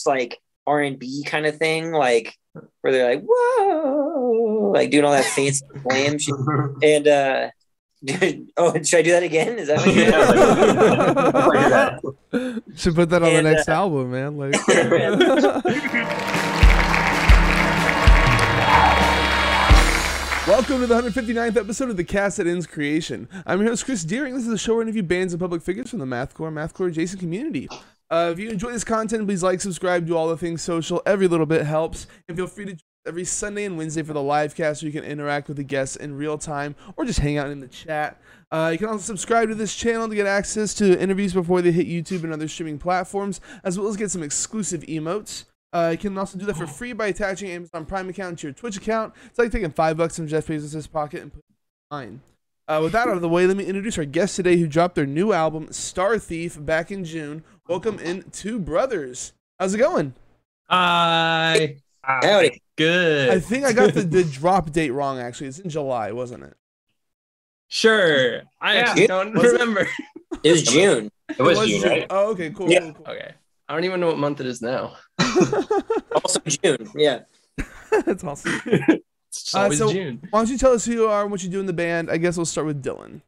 like R&B kind of thing, like where they're like, whoa, like doing all that fancy glam shit. And oh, should I do that again? Is that what you're Should put that on the next album, man. Like Welcome to the 159th episode of the Cast That Ends Creaiton. I'm your host, Chris Deering. This is a show where I interview bands and public figures from the mathcore adjacent community. If you enjoy this content, please like, subscribe, do all the things social. Every little bit helps. And feel free to join every Sunday and Wednesday for the live cast where you can interact with the guests in real time or just hang out in the chat. You can also subscribe to this channel to get access to interviews before they hit YouTube and other streaming platforms, as well as get some exclusive emotes. You can also do that for free by attaching an Amazon Prime account to your Twitch account. It's like taking $5 from Jeff Bezos' pocket and putting it in mine. With that out of the way, let me introduce our guest today who dropped their new album, Star Thief, back in June. Welcome in, Two Brothers. How's it going? Hi. Howdy. Good. I think I got the drop date wrong, actually. It's in July, wasn't it? Sure. I actually don't remember. It was June. It was June, right? Oh, okay, cool, Yeah. cool. Okay. I don't even know what month it is now. Also June, yeah. That's awesome. It's always June. Why don't you tell us who you are and what you do in the band? I guess we'll start with Dylan.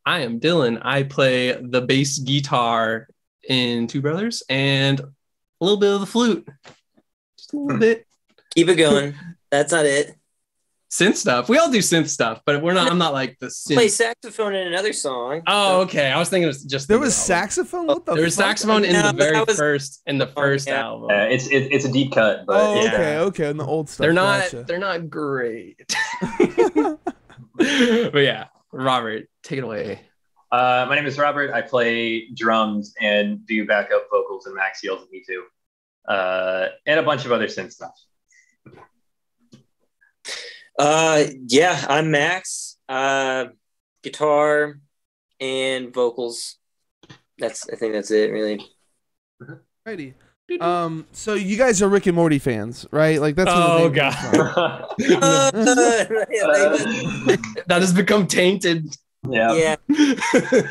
I am Dylan. I play the bass guitar in Two Brothers and a little bit of the flute. Just a little bit. Keep it going. That's not it. Synth stuff. We all do synth stuff, but I'm not like the synth. Play saxophone in another song. Oh, okay. I was thinking it was just There was saxophone? What the There was fuck? saxophone in the very first yeah. album. It's a deep cut, but Oh, yeah. okay, in the old stuff. They're not great. But yeah, Robert, take it away. my name is Robert. I play drums and do backup vocals, and Max yells at me too, and a bunch of other synth stuff. Yeah, I'm Max. Guitar and vocals. I think that's it, really. Righty. So you guys are Rick and Morty fans, right? Like that's Oh, where the name comes from. That has become tainted. Yeah.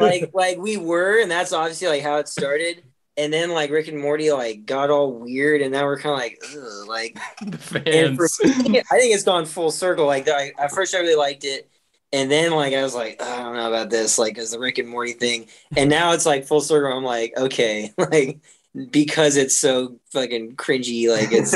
like we were, and that's obviously like how it started. And then like Rick and Morty like got all weird, and now we're kind of like, ugh, like The fans. And for me, I think it's gone full circle. Like at first I really liked it, and then like I was like, oh, I don't know about this, like as the Rick and Morty thing, and now it's like full circle. I'm like, okay, like because it's so fucking cringy, like it's.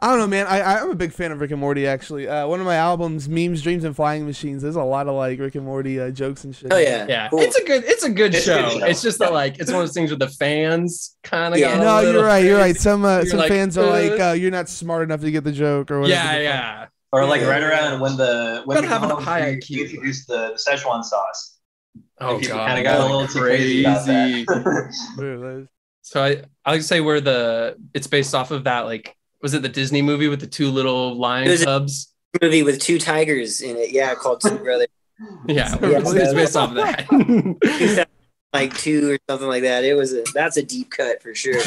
I don't know, man. I'm a big fan of Rick and Morty, actually. One of my albums, Memes, Dreams, and Flying Machines, there's a lot of like Rick and Morty jokes and shit. Oh yeah, Yeah, cool. it's a good show. Good show. It's just that like it's one of those things where the fans kind of Yeah. No, you're right. Some You're some like, fans are like, you're not smart enough to get the joke or whatever. yeah. Or like right around when Gotta have a McDonald's high IQ. introduced the Szechuan sauce. Oh People god, kinda got a little too crazy about crazy. that. So I like to say it's based off of that, like, was it the Disney movie with the two little lion It was a- cubs? Movie with two tigers in it, yeah, called Two Brothers. Yeah, Yeah, it's based off of that. Like two or something like that. That's a deep cut for sure.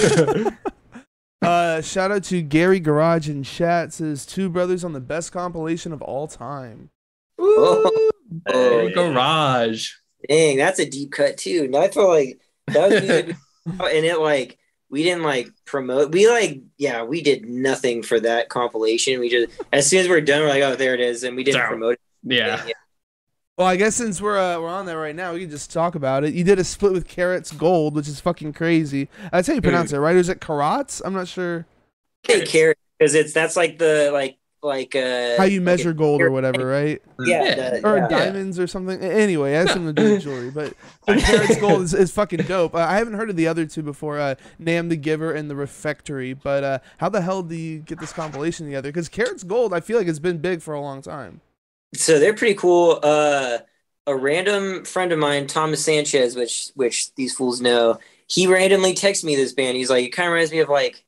Shout out to Gary Garage in chat, says Two Brothers on the best compilation of all time. Oh, Hey. Garage. dang, that's a deep cut too. And I feel like that was music, and it like we didn't like promote. We did nothing for that compilation. We just as soon as we're done, we're like, oh, there it is, and we didn't Down. promote it. Yeah. Well, I guess since we're on there right now, we can just talk about it. You did a split with Carrots Gold, which is fucking crazy. That's how you pronounce it, right? Or is it Carrots? I'm not sure. Take care because that's like the like How you measure gold or whatever, right? yeah, Or yeah. diamonds or something. Anyway, it has something to do with jewelry. But Carrots Gold is fucking dope. I haven't heard of the other two before, Nam the Giver and the Refectory. But how the hell do you get this compilation together? Because Carrots Gold, I feel like it's been big for a long time. So they're pretty cool. A random friend of mine, Thomas Sanchez, which these fools know, he randomly texted me this band. He's like, it kind of reminds me of like,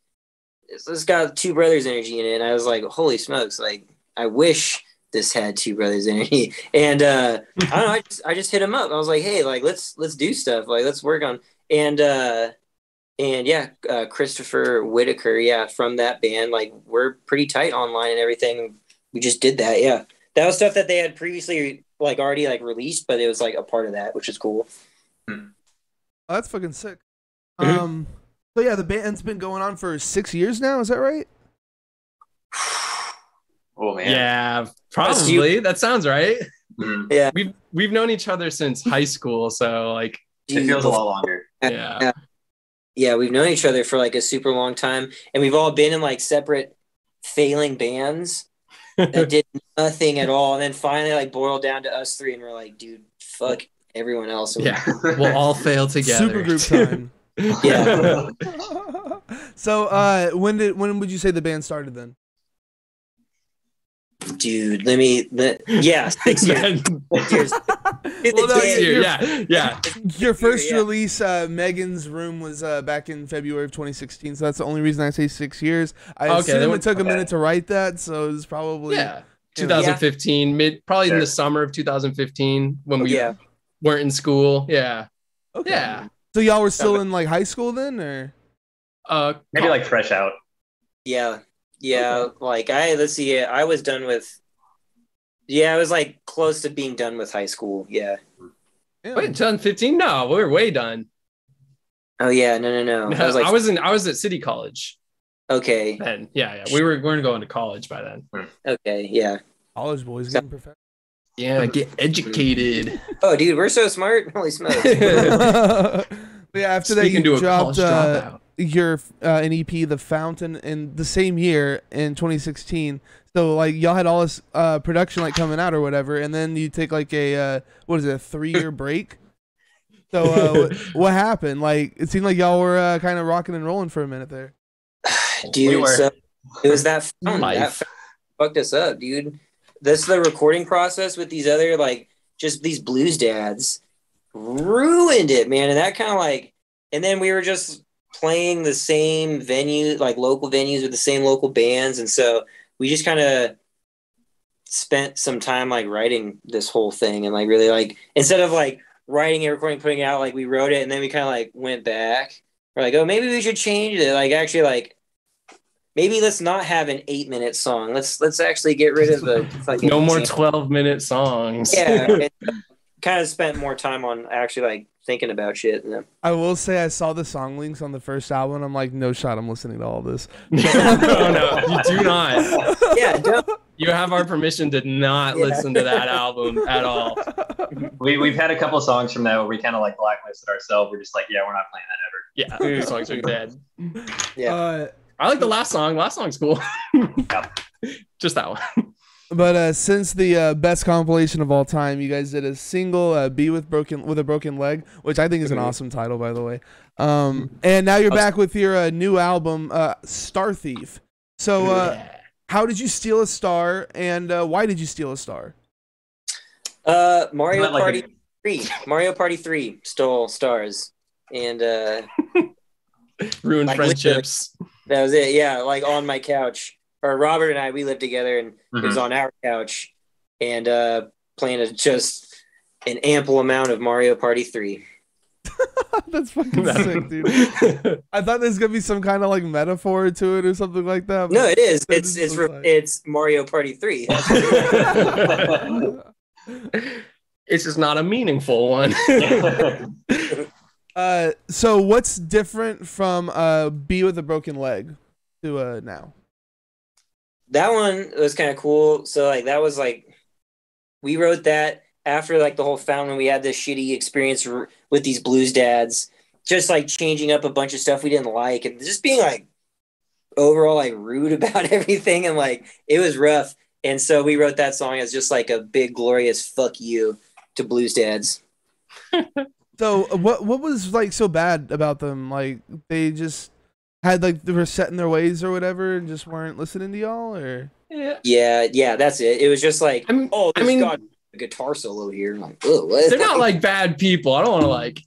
it's got Two Brothers energy in it. And I was like, holy smokes, like I wish this had Two Brothers energy. And I don't know, I just hit him up. I was like, hey, like let's do stuff. Like let's work on and yeah, Christopher Whitaker, yeah, from that band. Like we're pretty tight online and everything. We just did that, yeah. That was stuff that they had previously like already like released, but it was like a part of that, which is cool. Oh, that's fucking sick. So yeah, the band's been going on for 6 years now. Is that right? Oh man. Yeah, probably. That sounds right. Mhm. Yeah. We've known each other since high school, so like It feels a lot longer. yeah. Yeah, we've known each other for like a super long time, and we've all been in like separate failing bands that did nothing at all, and then finally like boiled down to us three, and we're like, dude, fuck everyone else. Yeah, we'll all fail together. Supergroup time. Yeah. So when would you say the band started then? Dude, 6 years. 6 years. Well, no, Yeah. Your first release, Megan's Room, was back in February of 2016, so that's the only reason I say 6 years. I assume it took a minute to write that, so it was probably 2015, probably in the summer of 2015 when we weren't in school. Yeah. Okay. Yeah. So y'all were still in like high school then, or maybe like fresh out. Yeah. Like I was done with. Yeah, I was like close to being done with high school. Yeah. Wait, 2015? No, we were way done. Oh yeah, no. I was at City College. Okay. Then we weren't going to college by then. Okay, yeah. college boys getting professional? Yeah, get educated. Oh, dude, we're so smart. Holy smokes. Yeah, after that you dropped your an EP, The Fountain, in the same year in 2016. So like y'all had all this production like coming out or whatever, and then you take like a 3-year break. So what happened? Like it seemed like y'all were kind of rocking and rolling for a minute there. Dude, so it was that that fucked us up, dude. The recording process with these other like just these blues dads ruined it, man. And that kind of like, and then we were just playing the same venue, like local venues with the same local bands, and so we just kind of spent some time like writing this whole thing, and like really like instead of like writing and recording, putting it out, like we wrote it and then we kind of like went back. We're like, oh, maybe we should change it. Like actually, like maybe let's not have an 8-minute song. Let's actually get rid of the fucking no more 12-minute songs. Yeah, kind of spent more time on actually like thinking about shit. I will say I saw the song links on the first album. I'm like, no shot, I'm listening to all this. No, you do not. Yeah, don't. You have our permission to not listen to that album at all. We've had a couple of songs from that where we kind of like blacklisted ourselves. We're just like, yeah, we're not playing that ever. Yeah, the songs are dead. Yeah. I like the last song. Last song's cool. Just that one. But since the best compilation of all time, you guys did a single, "Be with a Broken Leg," which I think is an awesome title, by the way. And now you're back with your new album, "Star Thief." So, how did you steal a star, and why did you steal a star? Mario Party 3. Mario Party 3 stole stars, and ruined like, friendships. That was it. Yeah, like on my couch. Or Robert and I, we lived together, and it was on our couch, and playing just an ample amount of Mario Party 3. That's fucking sick, dude. I thought there's gonna be some kind of like metaphor to it or something like that. No, it is. It's Mario Party 3. It's just not a meaningful one. So what's different from "Be with a Broken Leg" to now? That one was kind of cool. So like that was like we wrote that after like the whole Fountain. We had this shitty experience with these blues dads, just like changing up a bunch of stuff we didn't like, and just being like overall like rude about everything, and like it was rough. And so we wrote that song as just like a big glorious fuck you to blues dads. So what was like so bad about them? Like they just had like they were set in their ways or whatever and just weren't listening to y'all, or yeah, that's it. It was just like, got a guitar solo here. I'm like, oh, what? They're not like bad people. I don't want to like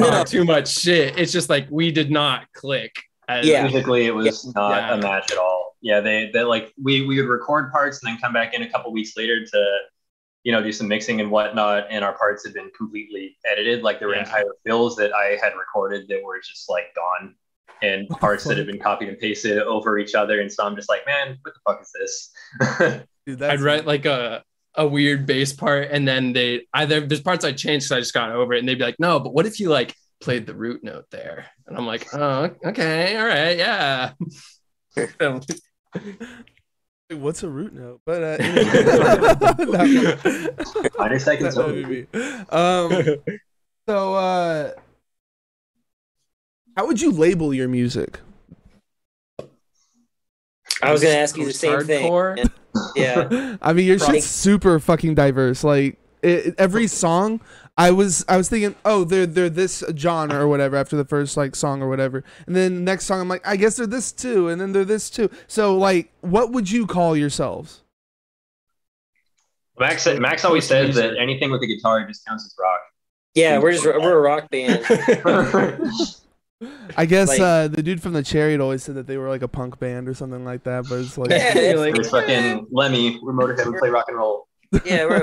talk too much shit. It's just like we did not click. Musically, it was not a match at all. Yeah, they like we would record parts and then come back in a couple weeks later to do some mixing and whatnot, and our parts had been completely edited. Like there were entire fills that I had recorded that were just like gone, and parts that had been copied and pasted over each other. And so I'm just like, man, what the fuck is this? Dude, I'd write like a weird bass part, and then there's parts I changed because I just got over it, and they'd be like, no, but what if you like played the root note there. And I'm like, oh, okay, all right, yeah. What's a root note? But so how would you label your music? I was gonna ask you the same thing. Yeah. I mean, your shit's super fucking diverse. Like every song, I was thinking, oh, they're this genre or whatever after the first like song or whatever, and then next song I'm like, I guess they're this too, and then they're this too. So like, what would you call yourselves? Max always says that anything with a guitar just counts as rock. Yeah, we're a rock band. I guess the dude from the Chariot always said that they were like a punk band or something like that, but it's like, it's fucking Lemmy. We're Motorhead. We play rock and roll. Yeah, we're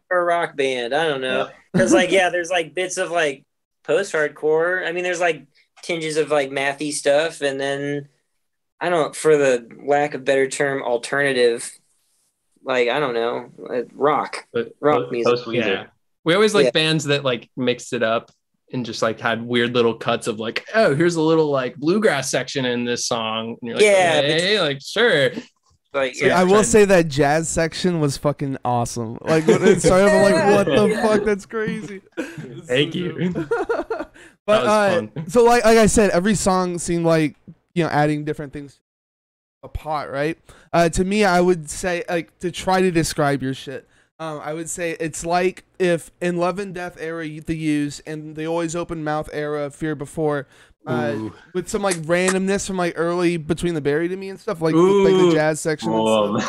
a rock band. I don't know, because like there's like bits of like post-hardcore. I mean, there's like tinges of like mathy stuff, and then I don't, for the lack of better term, alternative. Like I don't know, rock music. Yeah, we always like bands that like mixed it up and just like had weird little cuts of like, oh, here's a little like bluegrass section in this song. And you're like, okay, like sure. Like, I will say that jazz section was fucking awesome. Like when it started, I'm like, what the fuck? That's crazy. Thank you. But so like I said, every song seemed like, you know, adding different things to a pot, right? To me, I would say, like, to try to describe your shit, I would say it's like if in Love and Death era The Used and the Always Open Mouth era Fear Before, with some like randomness from like early Between the Buried and Me and stuff, like the jazz section. All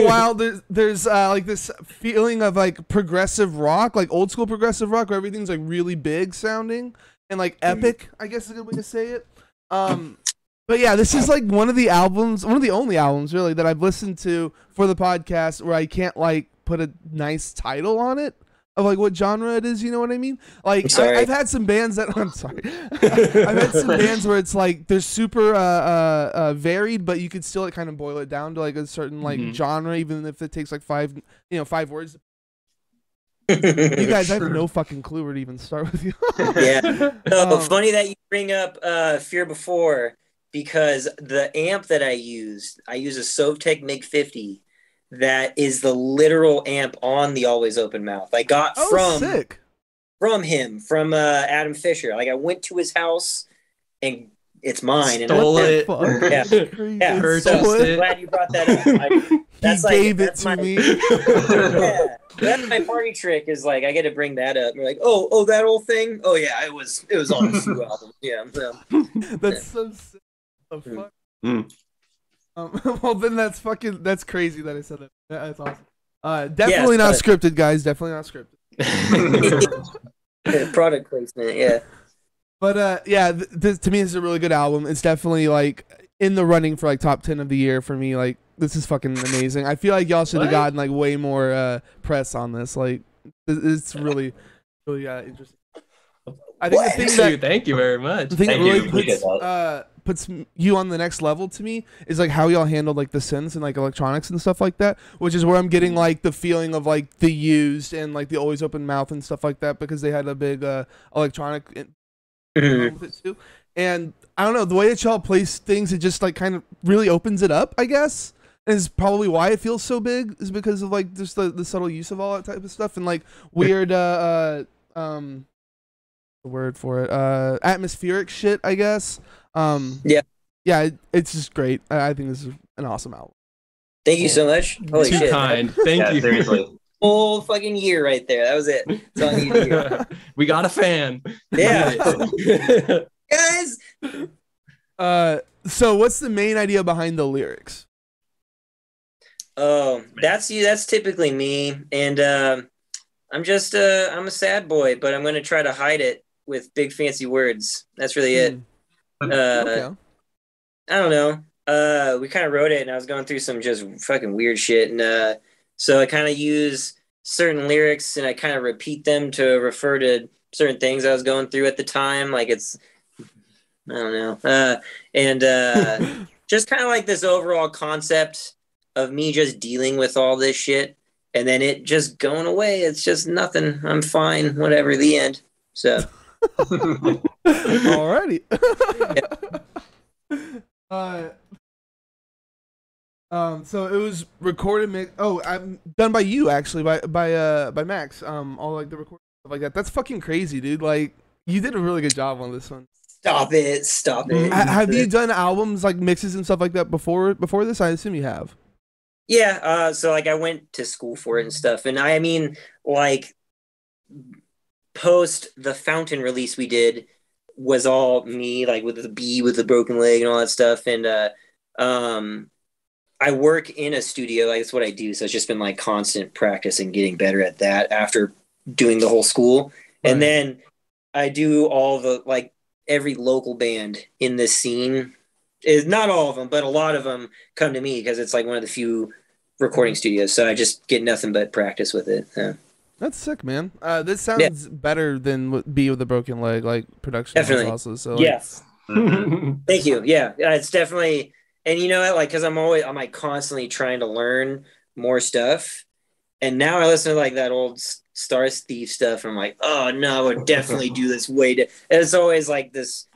while there's like this feeling of like progressive rock, like old school progressive rock, where everything's like really big sounding and like epic, I guess is a good way to say it. But yeah, this is like one of the only albums really that I've listened to for the podcast where I can't like put a nice title on it of like what genre it is, you know what I mean? Like I've had some bands that I'm sorry. I've had some bands where it's like they're super varied, but you could still like kind of boil it down to like a certain like genre, even if it takes like five words. You guys, I have no fucking clue where to even start with you. Yeah. Funny that you bring up Fear Before, because the amp that I use a Sovtek MiG 50 that is the literal amp on the Always Open Mouth. I got from Adam Fisher. Like I went to his house and it's mine. Stole it. Yeah. So I'm glad you brought that up. That's me. Yeah. That's my party trick. Is like I get to bring that up. And we're like, oh, that old thing. Oh yeah, it was on a few albums. Yeah. That's so sick. Well, then that's crazy that I said that. That's awesome. Definitely not scripted, guys. Definitely not scripted. Product placement, yeah. But to me, this is a really good album. It's definitely like in the running for like top 10 of the year for me. Like this is fucking amazing. I feel like y'all should have gotten like way more press on this. Like it's really, really interesting. I think thank you very much. The thing that really puts you on the next level to me is like how y'all handled like the synths and like electronics and stuff like that, which is where I'm getting like the feeling of like The Used and like the Always Open Mouth and stuff like that, because they had a big electronic with it too. And I don't know, the way that y'all place things, it just like kind of really opens it up, I guess. And is probably why it feels so big, is because of like just the subtle use of all that type of stuff and like weird the word for it, atmospheric shit, I guess. It's just great. I think this is an awesome album. Thank you so much. Holy shit, kind. Thank you. Seriously. Whole fucking year right there. That was it. That's all I needed to hear. We got a fan. Yeah. Guys. So what's the main idea behind the lyrics? Oh, that's typically me, and I'm a sad boy, but I'm gonna try to hide it with big fancy words. That's really it. Okay. I don't know. We kind of wrote it, and I was going through some just fucking weird shit, and so I kind of use certain lyrics, and I kind of repeat them to refer to certain things I was going through at the time. Like I don't know, and just kind of like this overall concept of me just dealing with all this shit, and then it just going away. It's just nothing. I'm fine. Whatever. The end. So, alrighty. So it was recorded. I'm done by you actually, by Max. All like the recording stuff like that. That's fucking crazy, dude. Like you did a really good job on this one. stop it. Have you done albums like mixes and stuff like that before this? I assume you have. Yeah. So like I went to school for it and stuff, and I mean like post the Fountain release we did was all me, like with the bee with the broken leg and all that stuff, and I work in a studio, like that's what I do. So it's just been like constant practice and getting better at that after doing the whole school. Right. And then I do all the like every local band in this scene is not all of them, but a lot of them come to me because it's like one of the few recording studios. So I just get nothing but practice with it. Yeah. That's sick, man. This sounds better than Bee with a Broken Leg, like production. Definitely. Also. So yes. Thank you. Yeah. It's definitely. And you know what, like, because I'm like constantly trying to learn more stuff. And now I listen to like that old Star Steve stuff. And I'm like, oh no, I would definitely do this way. And it's always like this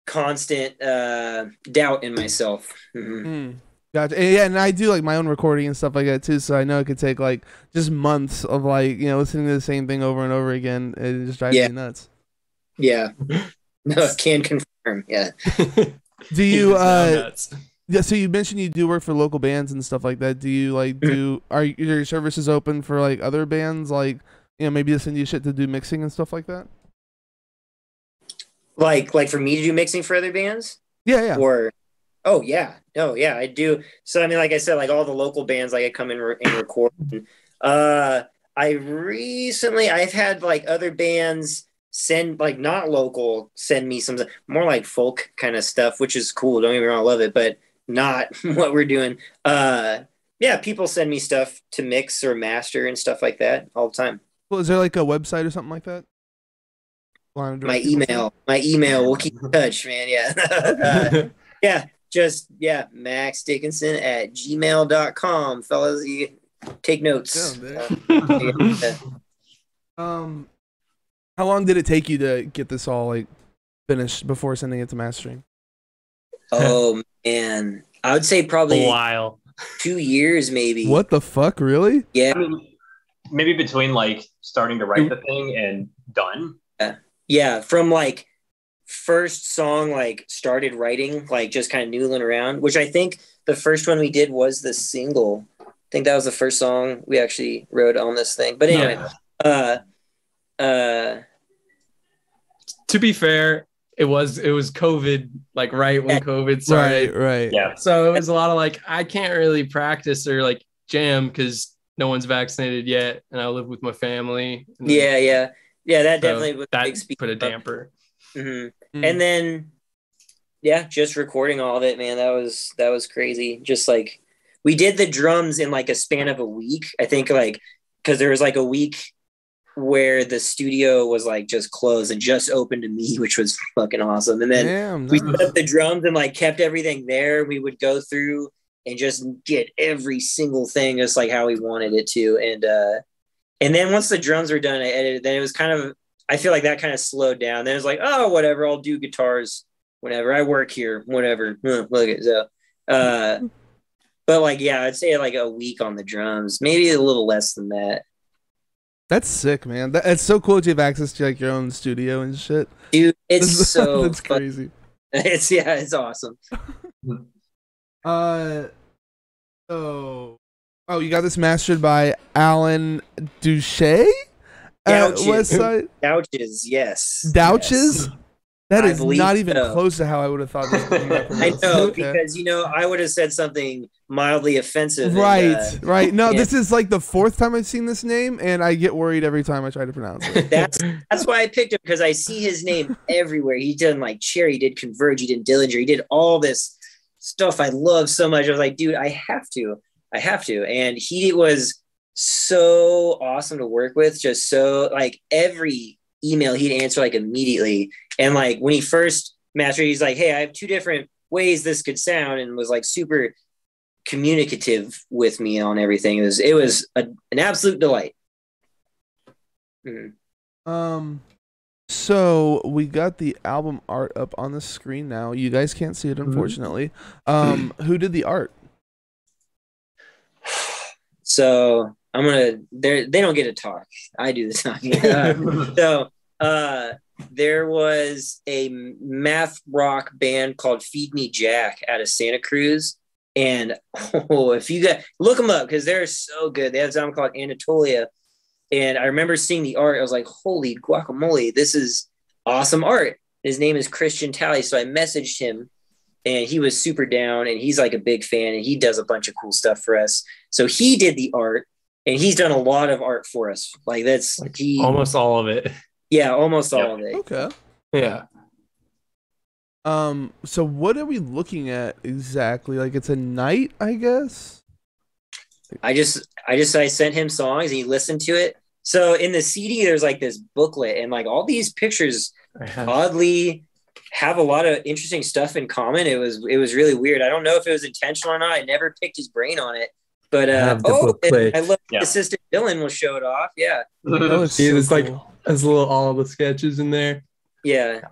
constant doubt in myself. Mm-hmm. Gotcha. Yeah, and I do like my own recording and stuff like that too. So I know it could take like just months of like, listening to the same thing over and over again. It just drives me nuts. Yeah. No, I can confirm. Yeah. Do you yeah, so you mentioned you do work for local bands and stuff like that. Do you like are your services open for like other bands, like maybe to send you shit to do mixing and stuff like that? Like for me to do mixing for other bands? Yeah. Or I do. So I mean, like I said, like all the local bands, like I come in and record. I've had like other bands send like not local send me some more like folk kind of stuff, which is cool. Don't get me wrong, I love it, but not what we're doing. People send me stuff to mix or master and stuff like that all the time. Well, is there like a website or something like that? My email will keep in touch, man. Max Dickinson at gmail.com, fellas. You take notes. How long did it take you to get this all like finished before sending it to mastering? Oh man, I would say probably a while. 2 years, maybe. What the fuck, really? Yeah. I mean, maybe between like starting to write the thing and done. Yeah, from like first song, like started writing, like just kind of noodling around, which I think the first one we did was the single. I think that was the first song we actually wrote on this thing. But anyway, to be fair, it was COVID, like right when COVID started. Right. Yeah. So it was a lot of like, I can't really practice or like jam because no one's vaccinated yet, and I live with my family. Yeah. That definitely was that a big speed put a damper. Mm-hmm. And then, just recording all of it, man. That was crazy. Just like we did the drums in like a span of a week. I think like because there was like a week where the studio was like just closed and just open to me, which was fucking awesome. And then we set up the drums and like kept everything there. We would go through and just get every single thing just like how we wanted it to. And then once the drums were done, I edited. Then it was kind of, I feel like that kind of slowed down. Then it was like, oh, whatever, I'll do guitars whenever I work here, whatever. Look at so. But like, I'd say like a week on the drums, maybe a little less than that. That's sick, man. It's so cool that you have access to like your own studio and shit. Dude, it's so that's crazy. It's awesome. Oh, you got this mastered by Alan Duche at Westside? Douches, yes. Douches? Yes. That is not even close to how I would have thought this was. I know, because, I would have said something mildly offensive. Right. No, this is like the fourth time I've seen this name, and I get worried every time I try to pronounce it. That's why I picked him, because I see his name everywhere. He did like Cherry, he did Converge, he did Dillinger, he did all this stuff I love so much. I was like, dude, I have to. And he was so awesome to work with. Just so like every email he'd answer like immediately. And like when he first mastered, he's like, hey, I have 2 different ways this could sound, and was like super communicative with me on everything. It was an absolute delight. Mm-hmm. So we got the album art up on the screen now. You guys can't see it, unfortunately. Who did the art? So they don't get to talk. I do the talking. There was a math rock band called Feed Me Jack out of Santa Cruz. And if you guys look them up, because they're so good. They have a album called Anatolia. And I remember seeing the art. I was like, holy guacamole, this is awesome art. His name is Christian Talley. So I messaged him and he was super down, and he's like a big fan, and he does a bunch of cool stuff for us. So he did the art, and he's done a lot of art for us. Like almost all of it. Yeah, almost all of it. Okay. Yeah. So what are we looking at exactly? Like, it's a night, I guess? I sent him songs and he listened to it. So in the CD, there's like this booklet, and like all these pictures oddly have a lot of interesting stuff in common. It was really weird. I don't know if it was intentional or not. I never picked his brain on it, but I love assistant Dylan will show it off. Yeah. See, there's like there's all the sketches in there. Yeah.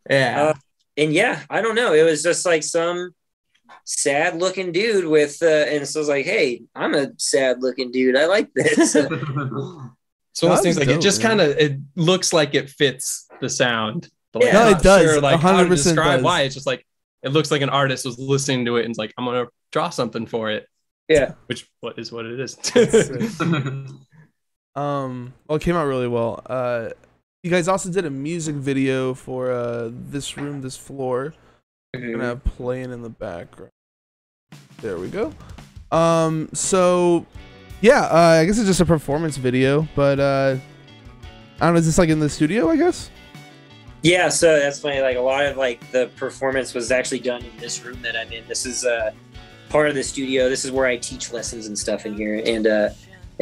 Yeah. And yeah, I don't know. It was just like some sad looking dude with and so I was like, hey, I'm a sad looking dude, I like this. So those things, like, dope, it just kind of, it looks like it fits the sound, but like, no, it does. Sure, like 100% how to describe does. why. It's just like it looks like an artist was listening to it and it's like, I'm gonna draw something for it. Yeah. What it is. Well, it came out really well. You guys also did a music video for This Room, This Floor. I'm gonna play it in the background. There we go. So yeah, I guess it's just a performance video, but I don't know, is this like in the studio, I guess? Yeah, so that's funny. Like a lot of like the performance was actually done in this room that I'm in. This is part of the studio. This is where I teach lessons and stuff in here, and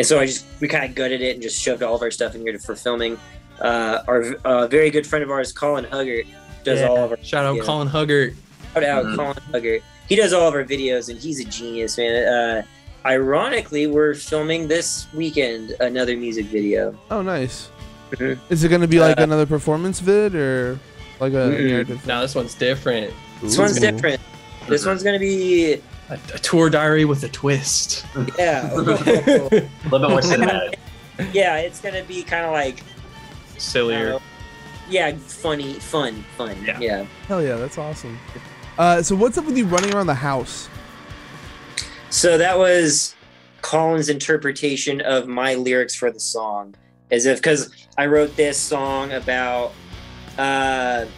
so we kind of gutted it and just shoved all of our stuff in here for filming. Our very good friend of ours, Colin Huggart, does all of our shout out Colin Huggart. Shout out Colin Huggart. He does all of our videos, and he's a genius, man. Ironically, we're filming this weekend another music video. Oh, nice. Is it going to be like another performance vid or like a narrative? No, this one's different. This one's different. This one's going to be a tour diary with a twist. Yeah. A little bit more cinematic. Yeah, it's going to be kind of like sillier. Yeah, funny, fun. Yeah. Hell yeah, that's awesome. So what's up with you running around the house? So that was Colin's interpretation of my lyrics for the song. Because I wrote this song about the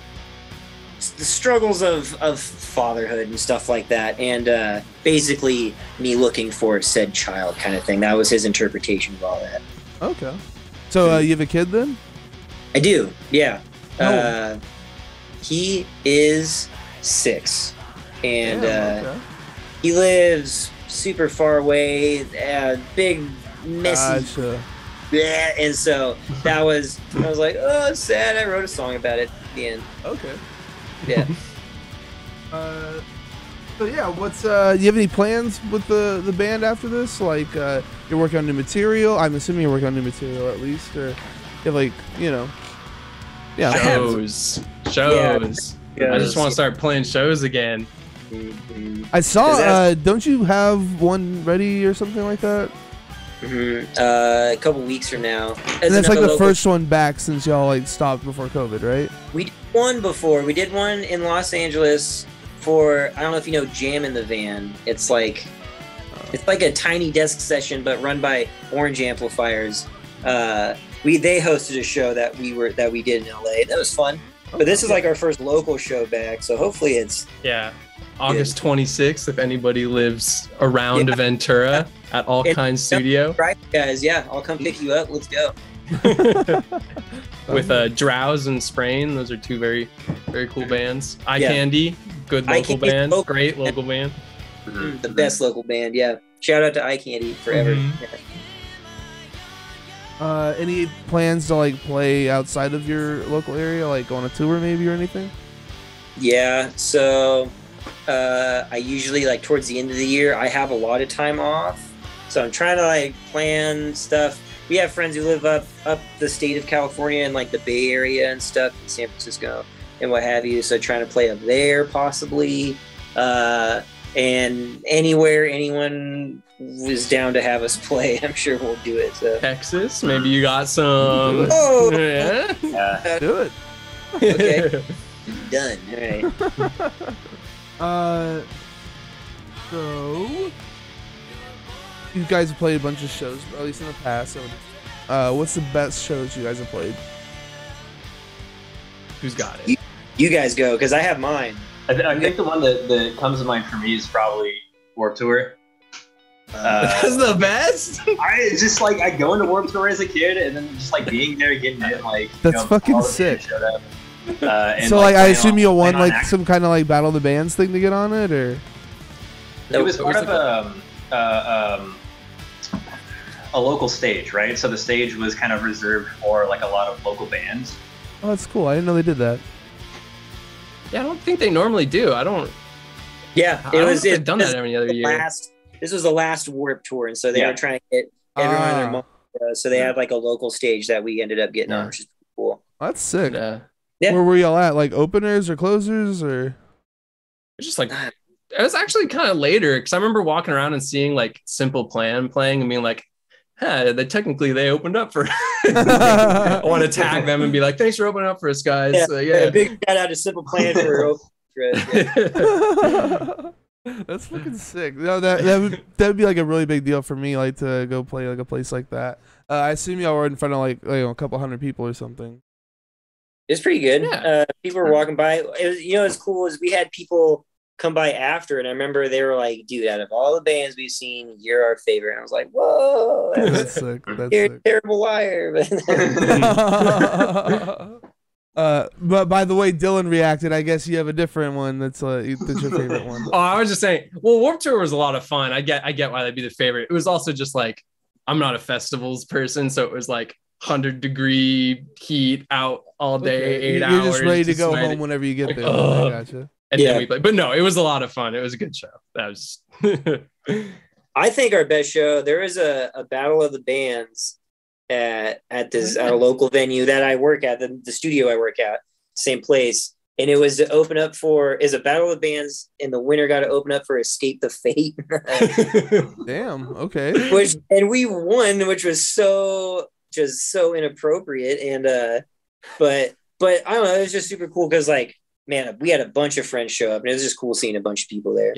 struggles of fatherhood and stuff like that. And basically me looking for said child kind of thing. That was his interpretation of all that. Okay. So you have a kid then? I do, yeah. Oh. He is 6. And okay. he lives super far away, big, messy. Gotcha. Yeah, and so I was like, oh, it's sad. I wrote a song about it at the end. Okay. Yeah. So yeah, what's you have any plans with the band after this? Like you're working on new material. I'm assuming you're working on new material at least, or you have like, you know, yeah, shows. Yeah. I just want to start playing shows again. Mm-hmm. I saw. Don't you have one ready or something like that? Mm-hmm. A couple weeks from now. And that's like the first one back since y'all like stopped before COVID, right? We did one before. We did one in Los Angeles for, I don't know if you know Jam in the Van. It's like a tiny desk session, but run by Orange Amplifiers. They hosted a show that we did in LA. That was fun. But this is like our first local show back, so hopefully it's August 26th. If anybody lives around Ventura at All Kinds Studio, right, guys? Yeah, I'll come pick you up. Let's go. With Drowse and Sprain, those are two very, very cool bands. Eye Candy, good local band, great local band. The best local band, yeah. Shout out to Eye Candy forever. Mm-hmm. Yeah. Any plans to like play outside of your local area, like go on a tour maybe or anything? Yeah, so I usually like towards the end of the year I have a lot of time off, so I'm trying to like plan stuff. we have friends who live up the state of California and like the Bay Area and stuff, in San Francisco and what have you. So trying to play up there possibly, and anywhere anyone was down to have us play, I'm sure we'll do it. So Texas, maybe you got some. Oh, Yeah. Do it. Okay. Done. All right. So you guys have played a bunch of shows, or at least in the past. So, what's the best shows you guys have played? Who's got it? You guys go, because I have mine. I think the one that comes to mind for me is probably Warped Tour. That's the best. I just like I go into Warped Tour as a kid, and then just like being there, getting it, like That's fucking sick. Showed up, and, So like I assume playing you'll want playing on like some kind of like Battle of the Bands thing to get on it, or It was part of a local stage, right? So the stage was kind of reserved for like a lot of local bands. oh, that's cool. I didn't know they did that. Yeah, I don't think they normally do. Yeah, I don't know if they've done that every other year. This was the last Warped Tour, and so they were trying to get everyone in their moment. So they had like a local stage that we ended up getting on, which is cool. That's sick. Yeah. Where were y'all at? Like openers or closers or? It's just like it was actually kind of later because I remember walking around and seeing like Simple Plan playing and being like, "Hey, they opened up for." I want to tag them and be like, "Thanks for opening up for us, guys." Yeah. Big shout out to Simple Plan for opening. That's fucking sick. No, that would be like a really big deal for me, like to go play like a place like that. I assume y'all were in front of like a couple hundred people or something. It's pretty good. Yeah. People were walking by. It was, what's cool is we had people come by after, and I remember they were like, "Dude, out of all the bands we've seen, you're our favorite." And I was like, "Whoa, That's sick. you're a terrible liar." But by the way, Dylan reacted. I guess you have a different one that's your favorite one. Oh, I was just saying. Well, Warped Tour was a lot of fun. I get why that'd be the favorite. It was also just like I'm not a festivals person, so it was like 100-degree heat out all day, 8 hours. You're just ready to go home whenever you get there. I gotcha. And then we played. But no, it was a lot of fun. It was a good show. That was. I think our best show. There is a Battle of the Bands at a local venue that I work at, the studio I work at, same place. And it was to open up for a Battle of the Bands, and the winner got to open up for Escape the Fate. Damn. Okay. And we won, which was so inappropriate. And but I don't know, it was just super cool because like, man, we had a bunch of friends show up, and it was just cool seeing a bunch of people there.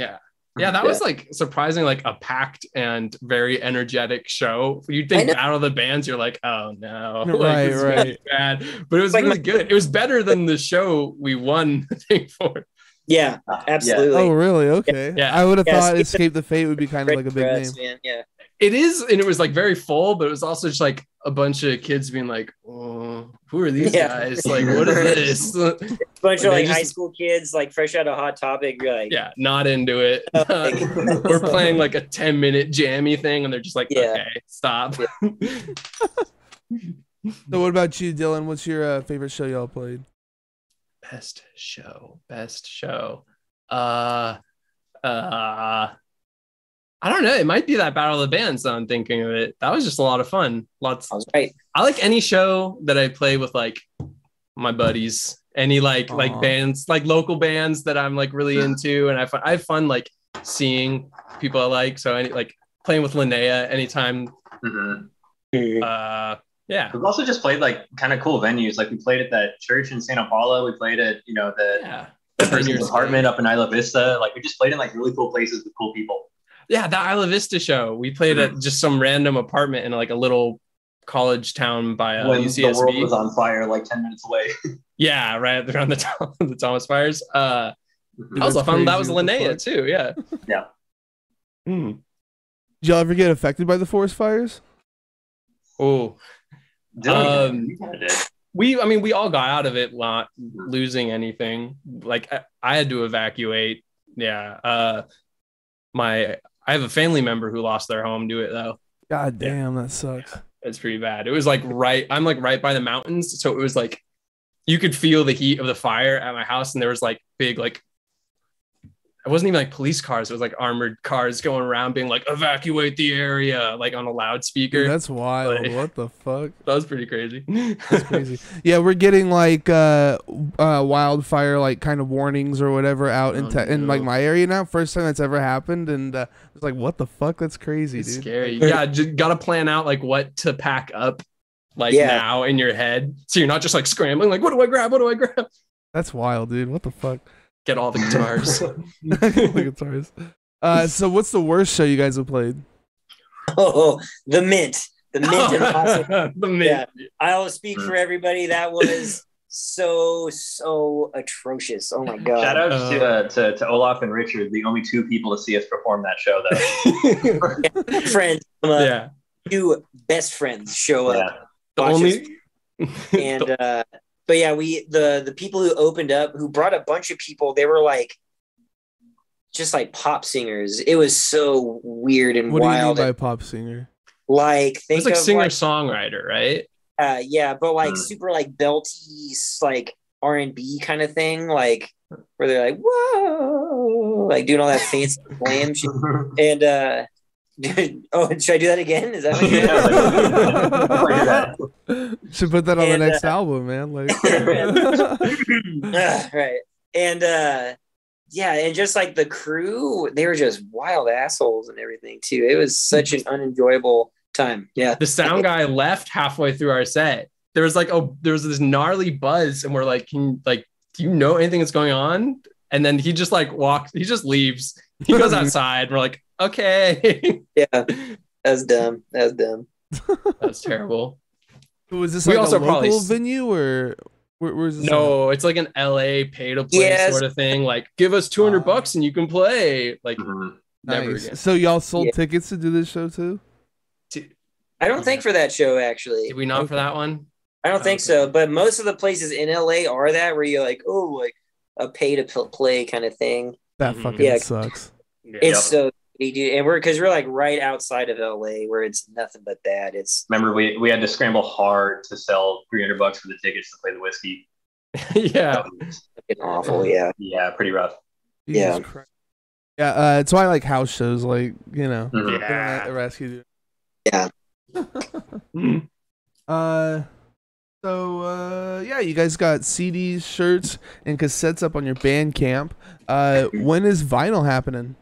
Yeah, that was like surprising, like a packed and very energetic show. You'd think out of the bands, you're like, oh no, like, right. Bad. But it was like really good. It was better than the show we won the thing for. Yeah, absolutely. Oh, really? Okay. Yeah. I would have thought Escape the Fate would be kind of like a big name. Man. Yeah. It is, and it was like very full, but it was also just like a bunch of kids being like, "Oh, who are these guys? Like, what is this?" A bunch of like high school kids, like fresh out of Hot Topic. You're like, not into it. We're playing like a 10-minute jammy thing, and they're just like, "Okay, stop." So, what about you, Dylan? What's your favorite show y'all played? Best show. I don't know. It might be that Battle of the Bands. I'm thinking of it. That was just a lot of fun. Right. I like any show that I play with like my buddies. Any like bands, like local bands that I'm like really into, and I have fun like seeing people I like. So any like playing with Linnea anytime. Yeah. We've also just played like kind of cool venues. Like we played at that church in Santa Paula. We played at the person's apartment up in Isla Vista. Like we just played in like really cool places with cool people. Yeah, the Isla Vista show. We played at just some random apartment in like a little college town by when UCSB. The world was on fire like 10 minutes away. Yeah, right around the Thomas fires. That was fun. That was Linnea too. Yeah. Yeah. Did y'all ever get affected by the forest fires? Oh, we all got out of it not losing anything. Like I had to evacuate. Yeah. I have a family member who lost their home to it though. God damn, that sucks. It's pretty bad. It was like I'm like right by the mountains. So it was like, you could feel the heat of the fire at my house. And there was like big, like it wasn't even like police cars. It was like armored cars going around being like, evacuate the area, like on a loudspeaker. Dude, that's wild. Like, what the fuck? That was pretty crazy. That's crazy. Yeah, we're getting like wildfire like kind of warnings or whatever out in like my area now. First time that's ever happened, and it's like, what the fuck? That's crazy, It's dude. scary. Yeah, just gotta plan out like what to pack up like now in your head, so you're not just like scrambling like, what do I grab? What do I grab? That's wild, dude. What the fuck? Get all the guitars. The guitars. So what's the worst show you guys have played? Oh, the Mint. The Mint and awesome. The Mint. Yeah, I'll speak for everybody. That was so atrocious. Oh my god! Shout out to Olaf and Richard, the only two people to see us perform that show, though. Friends, two best friends show up. The only and but yeah, the people who opened up, who brought a bunch of people, they were like just like pop singers. It was so weird and wild. What do you mean by pop singer? Like think it's like of singer-songwriter, right? Yeah, but like super like belty, like R&B kind of thing, like where they're like whoa, like doing all that fancy glam shit. And oh, should I do that again? Is that what should put that on the next album, man? Like right. And yeah, and just like the crew, they were just wild assholes and everything too. It was such an unenjoyable time. Yeah. The sound guy left halfway through our set. There was this gnarly buzz, and we're like, do you know anything that's going on? And then he just like he just leaves. He goes outside, and we're like, okay. Yeah. That's dumb. That's terrible. Was this like a local venue or where's this? No, it's like an LA pay to play sort of thing. Like, give us $200 and you can play. Like, never again. So y'all sold tickets to do this show too? I don't think for that show, actually. Did we not for that one? I don't think so. But most of the places in LA are that, where you're like, oh, like a pay to play kind of thing. That fucking sucks. It's so dude, and we're like right outside of LA, where it's nothing but that. It's remember we had to scramble hard to sell $300 for the tickets to play the whiskey. Yeah, it's awful. Yeah, pretty rough. Yeah. It's why I like house shows, like, you know, rescue. Yeah. So you guys got CDs, shirts, and cassettes up on your Bandcamp. When is vinyl happening?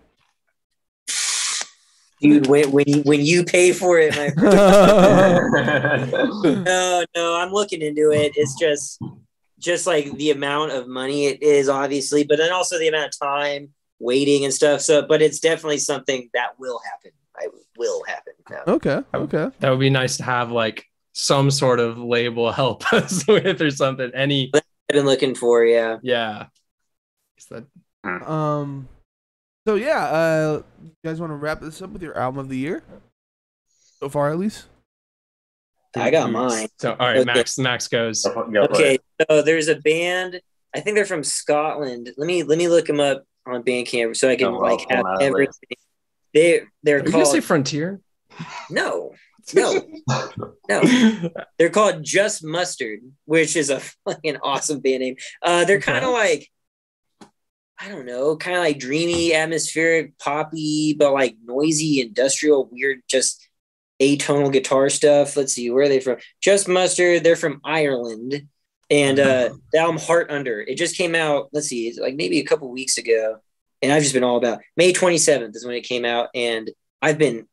Dude, when you pay for it, my friend. No, I'm looking into it. It's just like the amount of money it is, obviously, but then also the amount of time waiting and stuff. So, but it's definitely something that will happen. Will happen. No. Okay. That would be nice to have like some sort of label help us with or something. I've been looking for, yeah. So you guys want to wrap this up with your album of the year so far, at least? I got mine. So all right, okay. Max goes. Okay, so there's a band. I think they're from Scotland. Let me look them up on Bandcamp so I can have everything. They're Are called. You gonna say Frontier? No. They're called Just Mustard, which is a fucking awesome band name. They're kind of like, I don't know, kind of like dreamy, atmospheric, poppy, but like noisy, industrial, weird, just atonal guitar stuff. Let's see, where are they from? Just Mustard. They're from Ireland, and the album Heart Under. It just came out. Let's see, it's like maybe a couple weeks ago, and I've just been all about. May 27th is when it came out, and I've been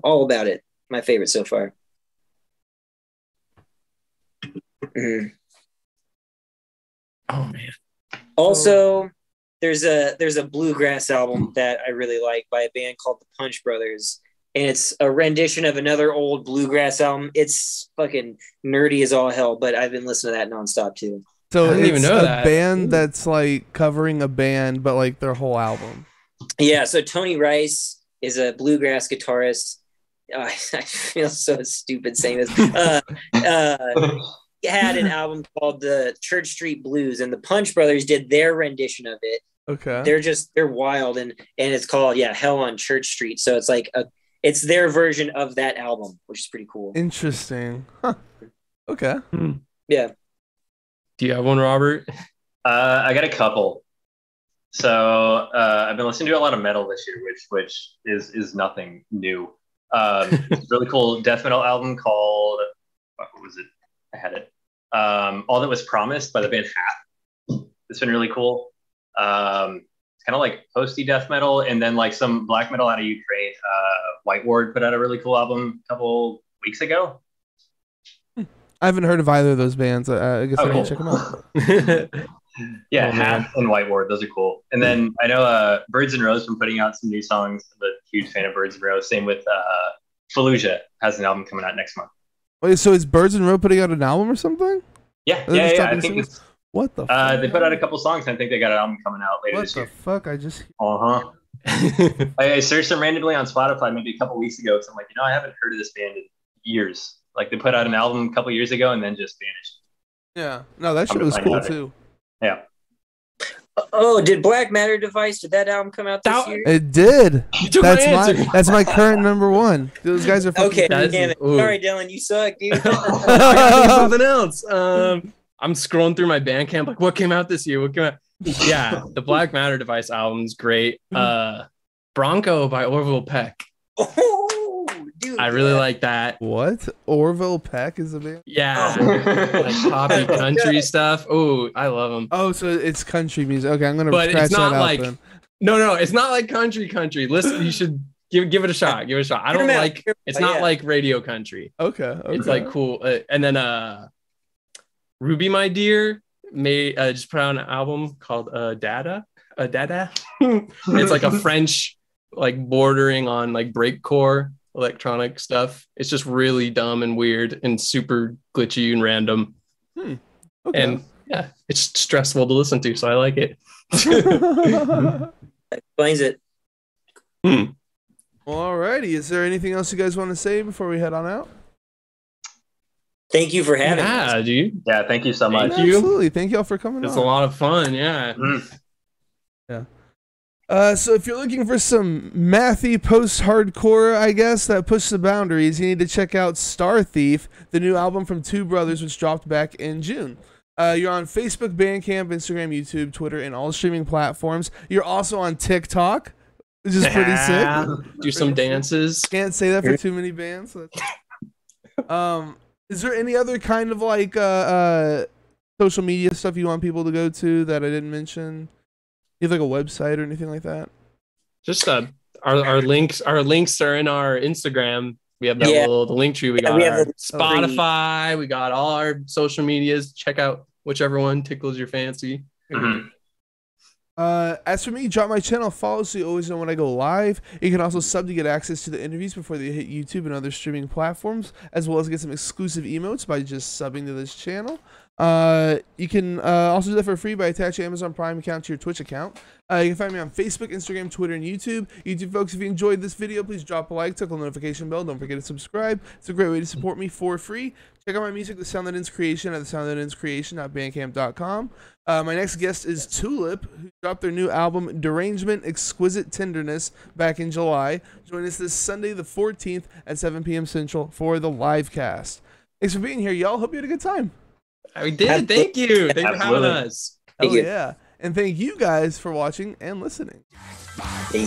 all about it. My favorite so far. Oh man. Also, there's a bluegrass album that I really like by a band called the Punch Brothers, and it's a rendition of another old bluegrass album. It's fucking nerdy as all hell, but I've been listening to that nonstop too. So I didn't even know that. Band that's like covering a band, but like their whole album. Yeah, so Tony Rice is a bluegrass guitarist. I feel so stupid saying this. He had an album called the Church Street Blues, and the Punch Brothers did their rendition of it. Okay, they're wild, and it's called Hell on Church Street. So it's like it's their version of that album, which is pretty cool. Interesting. Huh. Okay. Yeah. Do you have one, Robert? I got a couple. So I've been listening to a lot of metal this year, which is nothing new. It's a really cool death metal album called what was it? I had it. All That Was Promised by the band Hat. It's been really cool. It's kind of like posty death metal, and then like some black metal out of Ukraine. White Ward put out a really cool album a couple weeks ago. I haven't heard of either of those bands. I guess I can check them out. Yeah, Hat and White Ward, those are cool. And then I know Birds and Rose from putting out some new songs. I'm a huge fan of Birds and Rose. Same with Fallujah has an album coming out next month. Wait, so is Birds and Rose putting out an album or something? Yeah. I think it's, what the fuck? They put out a couple songs, and I think they got an album coming out later this year. What the fuck? I just... I searched them randomly on Spotify maybe a couple weeks ago, because I'm like, I haven't heard of this band in years. Like, they put out an album a couple years ago and then just vanished. Yeah. No, that shit was cool, too. Yeah. Oh, did Black Matter Device, did that album come out this year? It did. That's my current number one. Those guys are fucking okay, crazy. damn it. Sorry, Dylan, you suck, dude. Something else. I'm scrolling through my Bandcamp, like, what came out this year? What came out? Yeah, the Black Matter Device album's great. Bronco by Orville Peck. Oh, dude. I really like that. What? Orville Peck is a band? Yeah. Like poppy country stuff. Oh, I love them. Oh, so it's country music. Okay, I'm going to But scratch it's not that out like then. No, it's not like country. Listen, you should give it a shot. Give it a shot. I don't like it's not like radio country. Okay. It's like cool. And then Ruby My Dear just put out an album called Dada. It's like a French, like bordering on like breakcore electronic stuff. It's just really dumb and weird and super glitchy and random. Okay. And yeah, it's stressful to listen to, so I like it. Explains it. Well, alrighty. Is there anything else you guys want to say before we head on out? Thank you for having us. Yeah, dude. Yeah, thank you so much. Thank you. Absolutely. Thank y'all for coming on. It's a lot of fun, yeah. Yeah. So if you're looking for some mathy post-hardcore, I guess, that push the boundaries, you need to check out Star Thief, the new album from Two Brothers, which dropped back in June. You're on Facebook, Bandcamp, Instagram, YouTube, Twitter, and all streaming platforms. You're also on TikTok, which is pretty sick. Do some dances. Can't say that for too many bands. Is there any other kind of like social media stuff you want people to go to that I didn't mention? You have like a website or anything like that? Just our links are in our Instagram. We have that the link tree. We got our Spotify. We got all our social medias. Check out whichever one tickles your fancy. As for me, drop my channel, follow so you always know when I go live. You can also sub to get access to the interviews before they hit YouTube and other streaming platforms, as well as get some exclusive emotes by just subbing to this channel. You can also do that for free by attaching your Amazon Prime account to your Twitch account. You can find me on Facebook, Instagram, Twitter, and YouTube. YouTube folks, if you enjoyed this video, please drop a like, tickle the notification bell. Don't forget to subscribe. It's a great way to support me for free. Check out my music, The Sound That Ends Creaiton, at thesoundthatendscreaiton.bandcamp.com. My next guest is Tulip, who dropped their new album, Derangement Exquisite Tenderness, back in July. Join us this Sunday, the 14th, at 7 p.m. Central for the live cast. Thanks for being here, y'all. Hope you had a good time. We did. Thank you. Thanks for having us. Oh, yeah. And thank you guys for watching and listening. Hey.